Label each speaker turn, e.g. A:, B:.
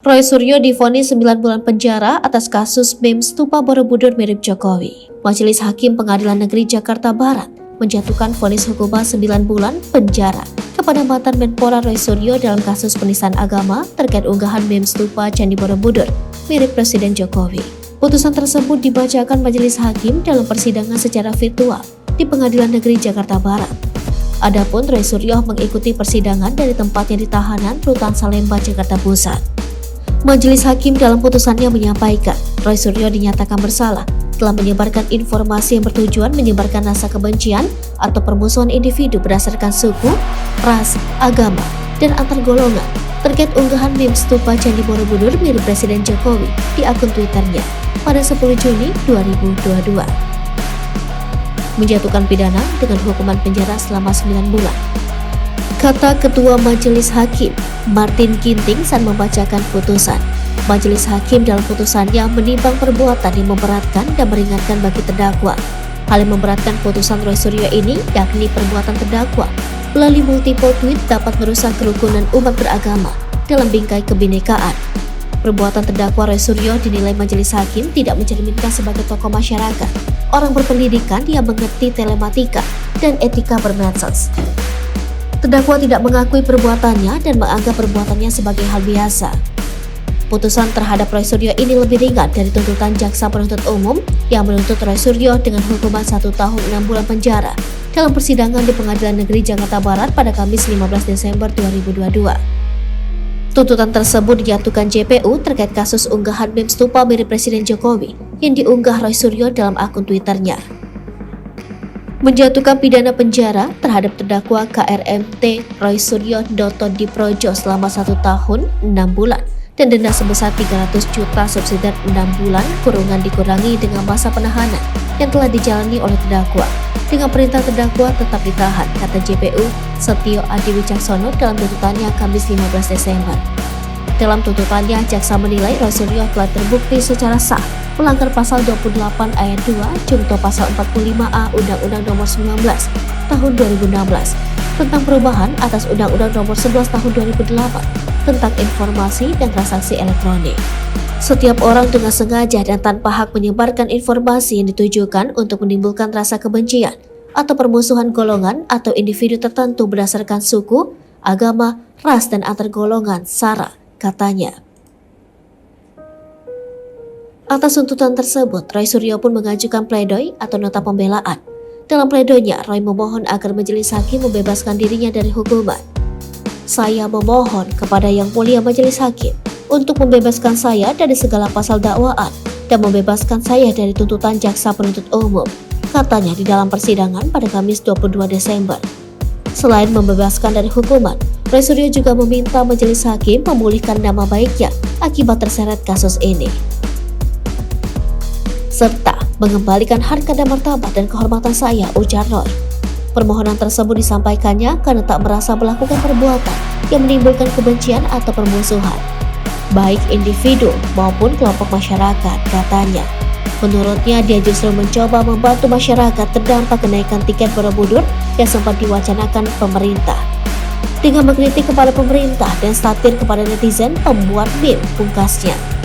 A: Roy Suryo divonis 9 bulan penjara atas kasus meme stupa Borobudur mirip Jokowi. Majelis Hakim Pengadilan Negeri Jakarta Barat menjatuhkan vonis hukuman 9 bulan penjara kepada mantan Menpora Roy Suryo dalam kasus penistaan agama terkait unggahan meme stupa Candi Borobudur mirip Presiden Jokowi. Putusan tersebut dibacakan Majelis Hakim dalam persidangan secara virtual di Pengadilan Negeri Jakarta Barat. Adapun Roy Suryo mengikuti persidangan dari tempatnya di tahanan Rutan Salemba, Jakarta Pusat. Majelis Hakim dalam putusannya menyampaikan Roy Suryo dinyatakan bersalah telah menyebarkan informasi yang bertujuan menyebarkan rasa kebencian atau permusuhan individu berdasarkan suku, ras, agama, dan antar golongan terkait unggahan meme stupa Candi Borobudur mirip Presiden Jokowi di akun Twitternya pada 10 Juni 2022. Menjatuhkan pidana dengan hukuman penjara selama 9 bulan. Kata Ketua Majelis Hakim, Martin Ginting saat membacakan putusan. Majelis Hakim dalam putusannya menimbang perbuatan yang memberatkan dan meringankan bagi terdakwa. Hal yang memberatkan putusan Roy Suryo ini yakni perbuatan terdakwa melalui multiple tweet dapat merusak kerukunan umat beragama dalam bingkai kebinekaan. Perbuatan terdakwa Roy Suryo dinilai Majelis Hakim tidak mencerminkan sebagai tokoh masyarakat, orang berpendidikan yang mengerti telematika dan etika bermedsos. Terdakwa tidak mengakui perbuatannya dan menganggap perbuatannya sebagai hal biasa. Putusan terhadap Roy Suryo ini lebih ringan dari tuntutan jaksa penuntut umum yang menuntut Roy Suryo dengan hukuman 1 tahun 6 bulan penjara dalam persidangan di Pengadilan Negeri Jakarta Barat pada Kamis 15 Desember 2022. Tuntutan tersebut dijatuhkan JPU terkait kasus unggahan meme stupa mirip Presiden Jokowi yang diunggah Roy Suryo dalam akun Twitternya. Menjatuhkan pidana penjara terhadap terdakwa KRMT Roy Suryo Doto Diprojo selama 1 tahun 6 bulan dan denda sebesar 300 juta subsidi 6 bulan kurungan dikurangi dengan masa penahanan yang telah dijalani oleh terdakwa. Dengan perintah terdakwa tetap ditahan, kata JPU Setio Adi Wicaksono dalam tuntutannya Kamis 15 Desember. Dalam tuntutannya, jaksa menilai Roy Suryo telah terbukti secara sah melanggar pasal 28 ayat 2 Junto pasal 45A Undang-Undang Nomor 19 Tahun 2016 tentang perubahan atas Undang-Undang Nomor 11 Tahun 2008 tentang informasi dan transaksi elektronik. Setiap orang dengan sengaja dan tanpa hak menyebarkan informasi yang ditujukan untuk menimbulkan rasa kebencian atau permusuhan golongan atau individu tertentu berdasarkan suku, agama, ras, dan antar golongan, SARA, katanya. Atas tuntutan tersebut, Roy Suryo pun mengajukan pledoi atau nota pembelaan. Dalam pledoinya, Roy memohon agar Majelis Hakim membebaskan dirinya dari hukuman. Saya memohon kepada Yang Mulia Majelis Hakim untuk membebaskan saya dari segala pasal dakwaan dan membebaskan saya dari tuntutan jaksa penuntut umum, katanya di dalam persidangan pada Kamis 22 Desember. Selain membebaskan dari hukuman, Roy Suryo juga meminta Majelis Hakim memulihkan nama baiknya akibat terseret kasus ini, serta mengembalikan harkat dan martabat dan kehormatan saya, ujar Roy. Permohonan tersebut disampaikannya karena tak merasa melakukan perbuatan yang menimbulkan kebencian atau permusuhan, baik individu maupun kelompok masyarakat, katanya. Menurutnya, dia justru mencoba membantu masyarakat terdampak kenaikan tiket Borobudur yang sempat diwacanakan pemerintah. Dengan mengkritik kepada pemerintah dan satir kepada netizen pembuat meme, pungkasnya.